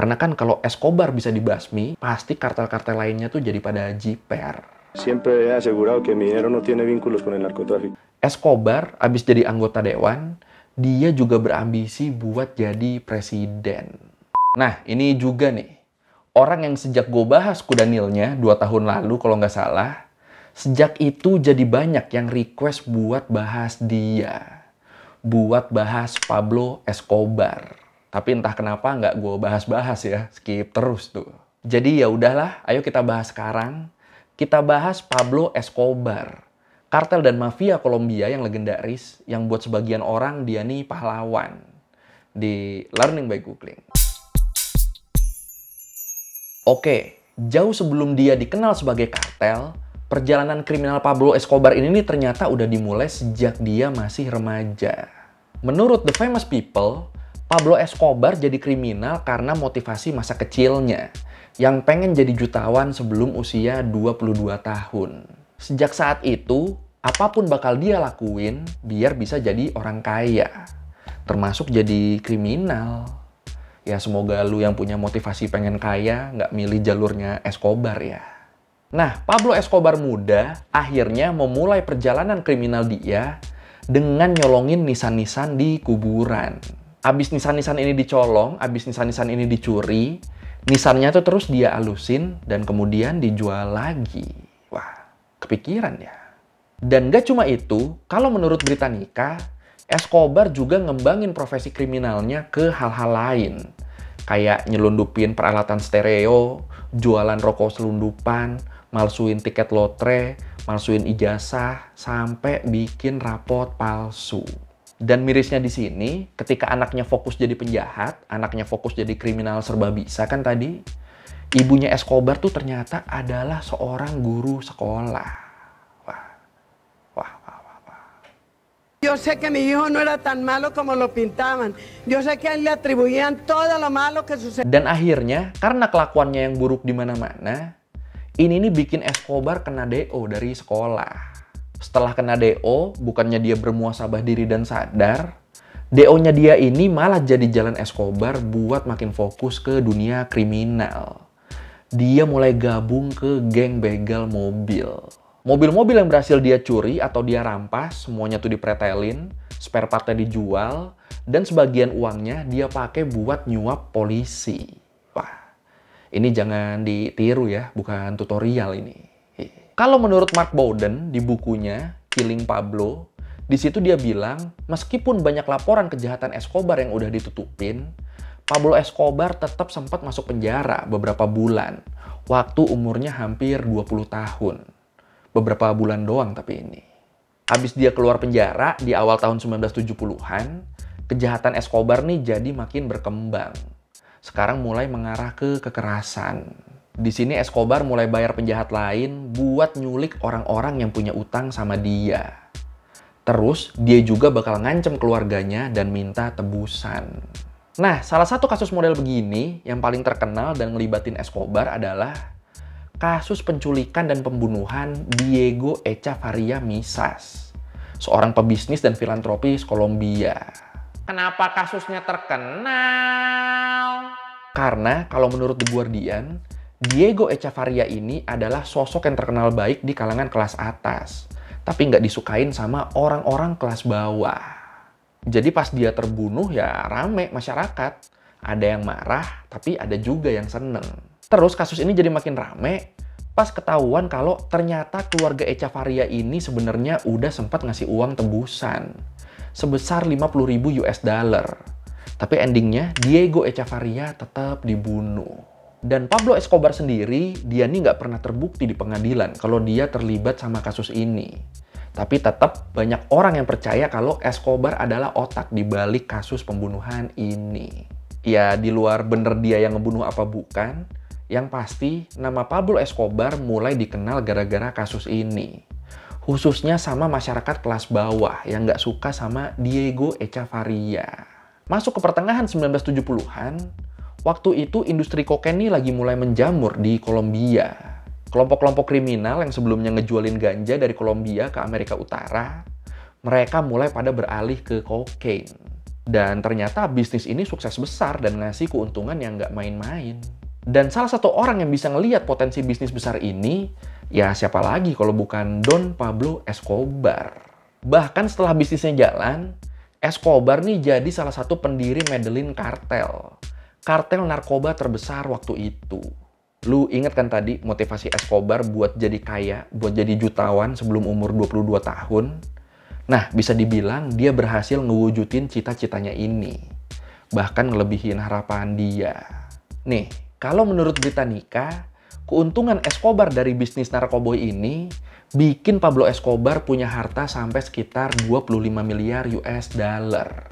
Karena kan kalau Escobar bisa dibasmi, pasti kartel-kartel lainnya tuh jadi pada jiper. Siempre he asegurado que mi dinero no tiene vínculos con el narcotráfico. Escobar, abis jadi anggota dewan, dia juga berambisi buat jadi presiden. Nah, ini juga nih, orang yang sejak gue bahas Kuda Nilnya 2 tahun lalu kalau nggak salah, sejak itu jadi banyak yang request buat bahas dia. Buat bahas Pablo Escobar. Tapi entah kenapa nggak gue bahas-bahas ya, skip terus tuh. Jadi ya udahlah, ayo kita bahas sekarang. Kita bahas Pablo Escobar, kartel dan mafia Kolombia yang legendaris, yang buat sebagian orang dia nih pahlawan. Di Learning by Googling. Oke, jauh sebelum dia dikenal sebagai kartel, perjalanan kriminal Pablo Escobar ini nih ternyata udah dimulai sejak dia masih remaja. Menurut The Famous People, Pablo Escobar jadi kriminal karena motivasi masa kecilnya, yang pengen jadi jutawan sebelum usia 22 tahun. Sejak saat itu, apapun bakal dia lakuin biar bisa jadi orang kaya. Termasuk jadi kriminal. Ya semoga lu yang punya motivasi pengen kaya nggak milih jalurnya Escobar ya. Nah, Pablo Escobar muda akhirnya memulai perjalanan kriminal dia dengan nyolongin nisan-nisan di kuburan. Abis nisan-nisan ini dicolong, abis nisan-nisan ini dicuri, nisannya tuh terus dia alusin dan kemudian dijual lagi. Wah, kepikiran ya. Dan gak cuma itu, kalau menurut Britannica, Escobar juga ngembangin profesi kriminalnya ke hal-hal lain. Kayak nyelundupin peralatan stereo, jualan rokok selundupan, malsuin tiket lotre, malsuin ijazah, sampai bikin rapot palsu. Dan mirisnya di sini, ketika anaknya fokus jadi penjahat, anaknya fokus jadi kriminal serba bisa kan tadi, ibunya Escobar tuh ternyata adalah seorang guru sekolah. Wah. Yo sé que mi hijo no era tan malo como lo pintaban. Yo sé que a él le atribuían todo lo malo que sucedió. Dan akhirnya, karena kelakuannya yang buruk di mana-mana, ini nih bikin Escobar kena DO dari sekolah. Setelah kena DO, bukannya dia bermuasabah diri dan sadar, DO-nya dia ini malah jadi jalan Escobar buat makin fokus ke dunia kriminal. Dia mulai gabung ke geng begal mobil. Mobil-mobil yang berhasil dia curi atau dia rampas, semuanya tuh dipretelin, spare partnya dijual, dan sebagian uangnya dia pakai buat nyuap polisi. Wah, ini jangan ditiru ya, bukan tutorial ini. Kalau menurut Mark Bowden di bukunya Killing Pablo, di situ dia bilang, meskipun banyak laporan kejahatan Escobar yang udah ditutupin, Pablo Escobar tetap sempat masuk penjara beberapa bulan, waktu umurnya hampir 20 tahun. Beberapa bulan doang tapi ini. Habis dia keluar penjara di awal tahun 1970-an, kejahatan Escobar nih jadi makin berkembang. Sekarang mulai mengarah ke kekerasan. Di sini Escobar mulai bayar penjahat lain buat nyulik orang-orang yang punya utang sama dia. Terus dia juga bakal ngancem keluarganya dan minta tebusan. Nah, salah satu kasus model begini yang paling terkenal dan ngelibatin Escobar adalah kasus penculikan dan pembunuhan Diego Echavarria Misas, seorang pebisnis dan filantropis Kolombia. Kenapa kasusnya terkenal? Karena kalau menurut The Guardian, Diego Echavarria ini adalah sosok yang terkenal baik di kalangan kelas atas, tapi nggak disukain sama orang-orang kelas bawah. Jadi pas dia terbunuh ya rame masyarakat. Ada yang marah, tapi ada juga yang seneng. Terus kasus ini jadi makin rame pas ketahuan kalau ternyata keluarga Echavarria ini sebenarnya udah sempat ngasih uang tebusan sebesar 50.000 US dollar. Tapi endingnya Diego Echavarria tetap dibunuh. Dan Pablo Escobar sendiri, dia nih nggak pernah terbukti di pengadilan kalau dia terlibat sama kasus ini. Tapi tetap banyak orang yang percaya kalau Escobar adalah otak di balik kasus pembunuhan ini. Ya, di luar bener dia yang ngebunuh apa bukan, yang pasti nama Pablo Escobar mulai dikenal gara-gara kasus ini. Khususnya sama masyarakat kelas bawah yang nggak suka sama Diego Echavarria. Masuk ke pertengahan 1970-an, waktu itu industri kokain ini lagi mulai menjamur di Kolombia. Kelompok-kelompok kriminal yang sebelumnya ngejualin ganja dari Kolombia ke Amerika Utara, mereka mulai pada beralih ke kokain. Dan ternyata bisnis ini sukses besar dan ngasih keuntungan yang nggak main-main. Dan salah satu orang yang bisa ngelihat potensi bisnis besar ini, ya siapa lagi kalau bukan Don Pablo Escobar. Bahkan setelah bisnisnya jalan, Escobar nih jadi salah satu pendiri Medellin Cartel. Kartel narkoba terbesar waktu itu. Lu inget kan tadi motivasi Escobar buat jadi kaya, buat jadi jutawan sebelum umur 22 tahun? Nah, bisa dibilang dia berhasil ngewujudin cita-citanya ini. Bahkan ngelebihin harapan dia. Nih, kalau menurut Britannica, keuntungan Escobar dari bisnis narkoboy ini bikin Pablo Escobar punya harta sampai sekitar 25 miliar US dollar.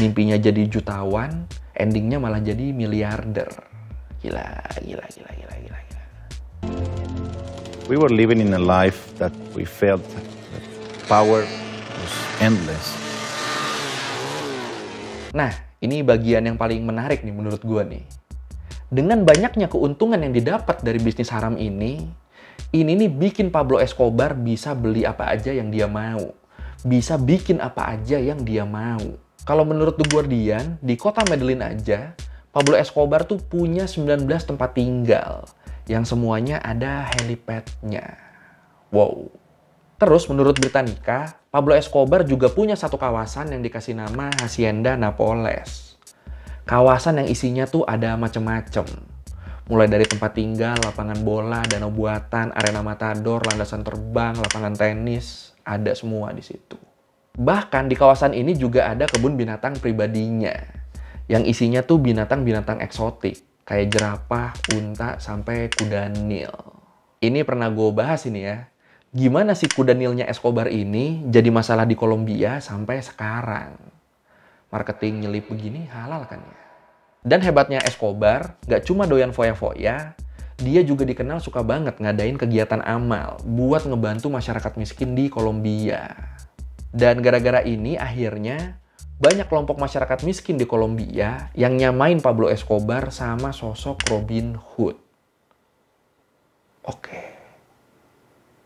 Mimpinya jadi jutawan, endingnya malah jadi miliarder. Gila. We were living in a life that we felt that power was endless. Nah, ini bagian yang paling menarik nih menurut gua nih. Dengan banyaknya keuntungan yang didapat dari bisnis haram ini nih bikin Pablo Escobar bisa beli apa aja yang dia mau. Bisa bikin apa aja yang dia mau. Kalau menurut The Guardian, di kota Medellin aja, Pablo Escobar tuh punya 19 tempat tinggal. Yang semuanya ada helipad-nya. Wow. Terus menurut Britannica, Pablo Escobar juga punya satu kawasan yang dikasih nama Hacienda Nápoles. Kawasan yang isinya tuh ada macem-macem. Mulai dari tempat tinggal, lapangan bola, danau buatan, arena matador, landasan terbang, lapangan tenis, ada semua di situ. Bahkan di kawasan ini juga ada kebun binatang pribadinya, yang isinya tuh binatang-binatang eksotik, kayak jerapah, unta, sampai kuda Nil. Ini pernah gue bahas ini ya, gimana sih kuda Nilnya Escobar ini jadi masalah di Kolombia sampai sekarang. Marketing nyelip begini halal kan ya? Dan hebatnya Escobar, gak cuma doyan foya-foya, dia juga dikenal suka banget ngadain kegiatan amal buat ngebantu masyarakat miskin di Kolombia. Dan gara-gara ini akhirnya banyak kelompok masyarakat miskin di Kolombia yang nyamain Pablo Escobar sama sosok Robin Hood. Oke.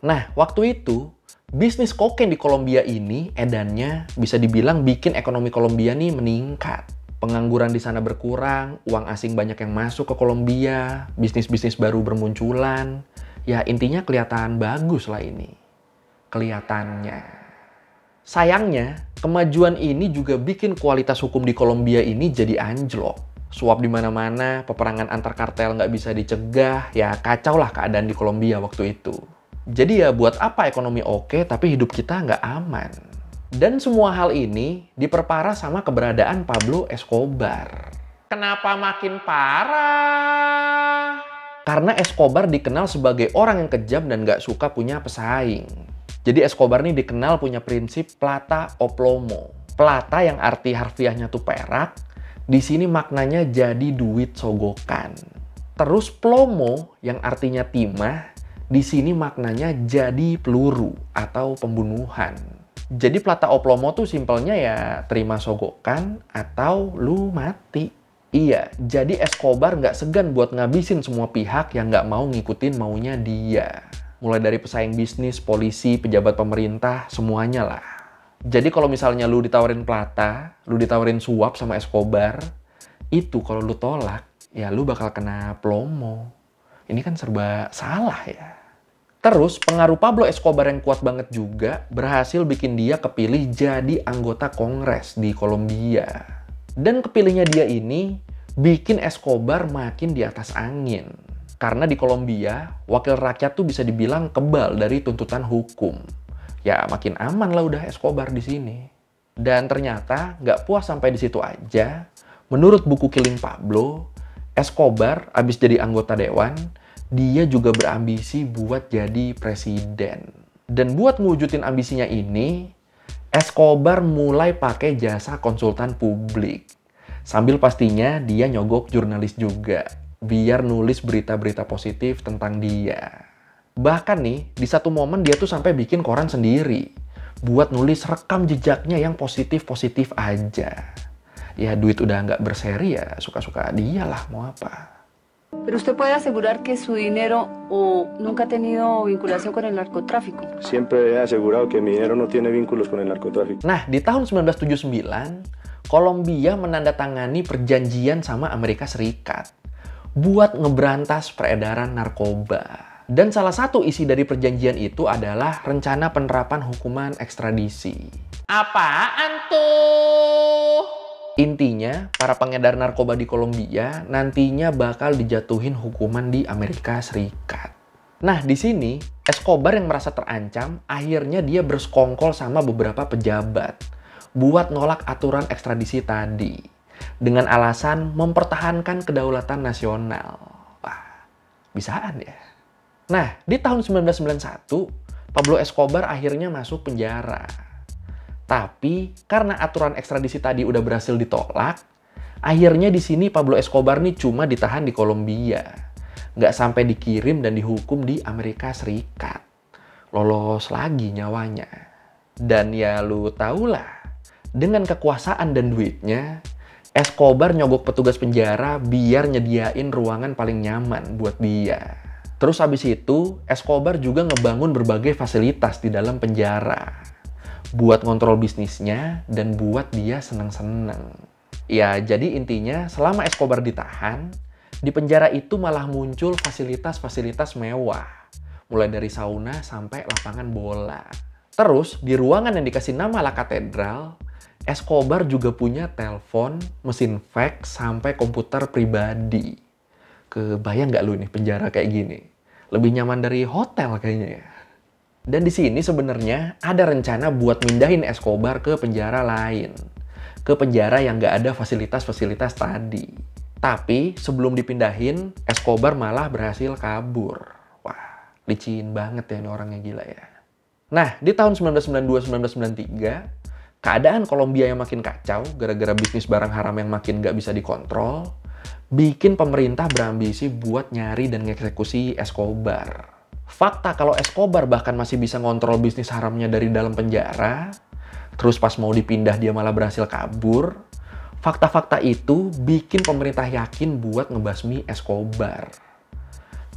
Nah, waktu itu bisnis kokain di Kolombia ini edannya bisa dibilang bikin ekonomi Kolombia nih meningkat. Pengangguran di sana berkurang, uang asing banyak yang masuk ke Kolombia, bisnis-bisnis baru bermunculan. Ya intinya kelihatan bagus lah ini. Kelihatannya. Sayangnya, kemajuan ini juga bikin kualitas hukum di Kolombia ini jadi anjlok. Suap di mana-mana, peperangan antar kartel nggak bisa dicegah, ya kacau lah keadaan di Kolombia waktu itu. Jadi ya buat apa ekonomi oke tapi hidup kita nggak aman. Dan semua hal ini diperparah sama keberadaan Pablo Escobar. Kenapa makin parah? Karena Escobar dikenal sebagai orang yang kejam dan nggak suka punya pesaing. Jadi Escobar nih dikenal punya prinsip plata o plomo. Plata yang arti harfiahnya tuh perak, di sini maknanya jadi duit sogokan. Terus plomo yang artinya timah, di sini maknanya jadi peluru atau pembunuhan. Jadi plata o plomo tuh simpelnya ya terima sogokan atau lu mati. Iya, jadi Escobar nggak segan buat ngabisin semua pihak yang nggak mau ngikutin maunya dia. Mulai dari pesaing bisnis, polisi, pejabat pemerintah, semuanya lah. Jadi kalau misalnya lu ditawarin plata, lu ditawarin suap sama Escobar, itu kalau lu tolak, ya lu bakal kena plomo. Ini kan serba salah ya. Terus pengaruh Pablo Escobar yang kuat banget juga berhasil bikin dia kepilih jadi anggota Kongres di Kolombia. Dan kepilihnya dia ini bikin Escobar makin di atas angin. Karena di Kolombia, wakil rakyat tuh bisa dibilang kebal dari tuntutan hukum. Ya makin aman lah udah Escobar di sini. Dan ternyata nggak puas sampai di situ aja. Menurut buku Killing Pablo, Escobar abis jadi anggota dewan, dia juga berambisi buat jadi presiden. Dan buat ngewujudin ambisinya ini, Escobar mulai pakai jasa konsultan publik. Sambil pastinya dia nyogok jurnalis juga. Biar nulis berita-berita positif tentang dia. Bahkan nih, di satu momen dia tuh sampai bikin koran sendiri. Buat nulis rekam jejaknya yang positif-positif aja. Ya duit udah nggak berseri ya suka-suka dia lah, mau apa. Pero usted puede asegurar que su dinero o nunca ha tenido vinculación con el narcotráfico. Siempre he asegurado que mi dinero no tiene vínculos con el narcotráfico. Nah, di tahun 1979, Kolombia menandatangani perjanjian sama Amerika Serikat buat ngeberantas peredaran narkoba. Dan salah satu isi dari perjanjian itu adalah rencana penerapan hukuman ekstradisi. Apaan tuh? Intinya, para pengedar narkoba di Kolombia nantinya bakal dijatuhin hukuman di Amerika Serikat. Nah, di sini, Escobar yang merasa terancam, akhirnya dia bersekongkol sama beberapa pejabat buat nolak aturan ekstradisi tadi, dengan alasan mempertahankan kedaulatan nasional. Wah, bisaan ya. Nah, di tahun 1991, Pablo Escobar akhirnya masuk penjara. Tapi, karena aturan ekstradisi tadi udah berhasil ditolak, akhirnya di sini Pablo Escobar nih cuma ditahan di Kolombia. Nggak sampai dikirim dan dihukum di Amerika Serikat. Lolos lagi nyawanya. Dan ya lu tahulah, dengan kekuasaan dan duitnya, Escobar nyogok petugas penjara biar nyediain ruangan paling nyaman buat dia. Terus habis itu, Escobar juga ngebangun berbagai fasilitas di dalam penjara. Buat ngontrol bisnisnya dan buat dia seneng-seneng. Ya, jadi intinya selama Escobar ditahan, di penjara itu malah muncul fasilitas-fasilitas mewah. Mulai dari sauna sampai lapangan bola. Terus, di ruangan yang dikasih nama La Catedral, Escobar juga punya telepon, mesin fax, sampai komputer pribadi. Kebayang nggak lu nih penjara kayak gini? Lebih nyaman dari hotel kayaknya ya. Dan di sini sebenarnya ada rencana buat mindahin Escobar ke penjara lain. Ke penjara yang nggak ada fasilitas-fasilitas tadi. Tapi sebelum dipindahin, Escobar malah berhasil kabur. Wah, licin banget ya ini orangnya, gila ya. Nah, di tahun 1992-1993, keadaan Kolombia yang makin kacau gara-gara bisnis barang haram yang makin nggak bisa dikontrol, bikin pemerintah berambisi buat nyari dan ngeksekusi Escobar. Fakta kalau Escobar bahkan masih bisa ngontrol bisnis haramnya dari dalam penjara, terus pas mau dipindah dia malah berhasil kabur, fakta-fakta itu bikin pemerintah yakin buat ngebasmi Escobar.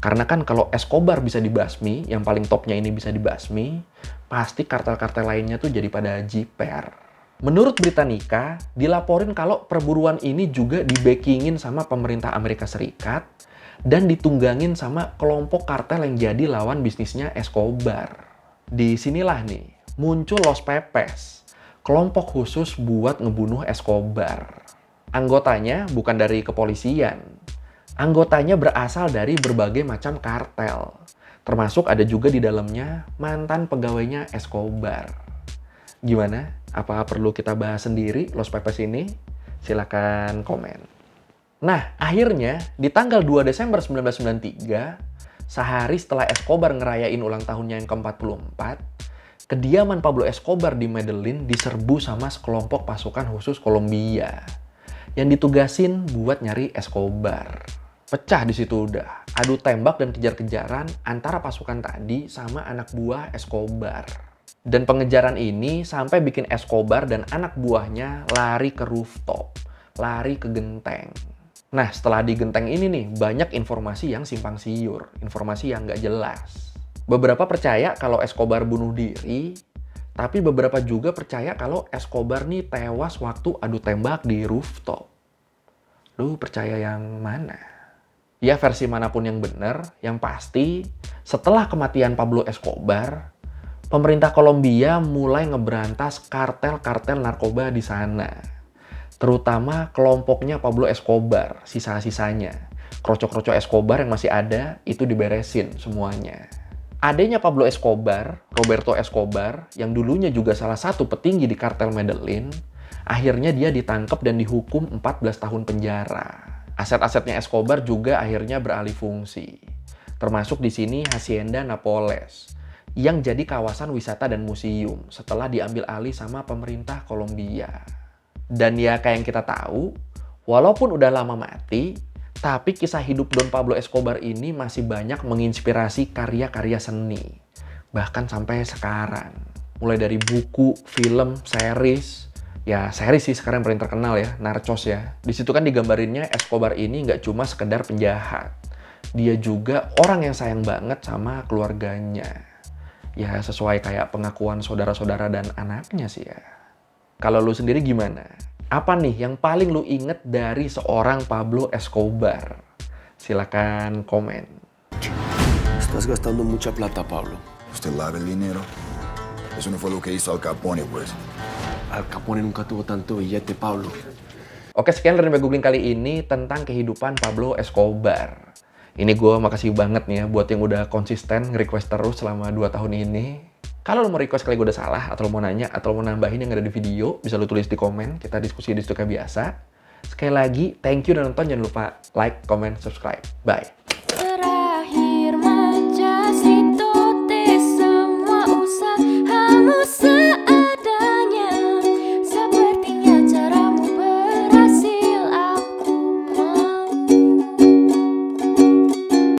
Karena kan kalau Escobar bisa dibasmi, yang paling topnya ini bisa dibasmi, pasti kartel-kartel lainnya tuh jadi pada jiper. Menurut Britannica, dilaporin kalau perburuan ini juga di-backingin sama pemerintah Amerika Serikat dan ditunggangin sama kelompok kartel yang jadi lawan bisnisnya Escobar. Di sinilah nih, muncul Los Pepes, kelompok khusus buat ngebunuh Escobar. Anggotanya bukan dari kepolisian. Anggotanya berasal dari berbagai macam kartel. Termasuk ada juga di dalamnya mantan pegawainya Escobar. Gimana? Apa perlu kita bahas sendiri Los Pepes ini? Silakan komen. Nah, akhirnya di tanggal 2 Desember 1993, sehari setelah Escobar ngerayain ulang tahunnya yang ke-44, kediaman Pablo Escobar di Medellin diserbu sama sekelompok pasukan khusus Kolombia yang ditugasin buat nyari Escobar. Pecah di situ udah. Adu tembak dan kejar-kejaran antara pasukan tadi sama anak buah Escobar. Dan pengejaran ini sampai bikin Escobar dan anak buahnya lari ke rooftop, lari ke genteng. Nah, setelah di genteng ini nih, banyak informasi yang simpang siur, informasi yang nggak jelas. Beberapa percaya kalau Escobar bunuh diri, tapi beberapa juga percaya kalau Escobar nih tewas waktu adu tembak di rooftop. Lu percaya yang mana? Ya, versi manapun yang benar, yang pasti setelah kematian Pablo Escobar, pemerintah Kolombia mulai ngeberantas kartel-kartel narkoba di sana. Terutama kelompoknya Pablo Escobar, sisa-sisanya. Kroco-kroco Escobar yang masih ada, itu diberesin semuanya. Adenya Pablo Escobar, Roberto Escobar, yang dulunya juga salah satu petinggi di kartel Medellin, akhirnya dia ditangkap dan dihukum 14 tahun penjara. Aset-asetnya Escobar juga akhirnya beralih fungsi. Termasuk di sini Hacienda Nápoles, yang jadi kawasan wisata dan museum setelah diambil alih sama pemerintah Kolombia. Dan ya kayak yang kita tahu, walaupun udah lama mati, tapi kisah hidup Don Pablo Escobar ini masih banyak menginspirasi karya-karya seni. Bahkan sampai sekarang. Mulai dari buku, film, series. Ya series sih sekarang yang paling terkenal ya, Narcos ya. Di situ kan digambarinnya Escobar ini nggak cuma sekedar penjahat. Dia juga orang yang sayang banget sama keluarganya. Ya sesuai kayak pengakuan saudara-saudara dan anaknya sih ya. Kalau lu sendiri gimana? Apa nih yang paling lu inget dari seorang Pablo Escobar? Silakan komen. Estás gastando mucha plata, Pablo. Usted lava el dinero. Eso no fue lo que hizo Al Capone, pues. Al Capone nunca tuvo tanto billete, Pablo. Oke, sekian dari Googling kali ini tentang kehidupan Pablo Escobar. Ini gue makasih banget nih ya buat yang udah konsisten nge-request terus selama 2 tahun ini. Kalau lo mau request kali gue udah salah, atau lo mau nanya, atau lo mau nambahin yang ada di video, bisa lo tulis di komen, kita diskusi di situ kayak biasa. Sekali lagi, thank you udah nonton, jangan lupa like, comment, subscribe. Bye!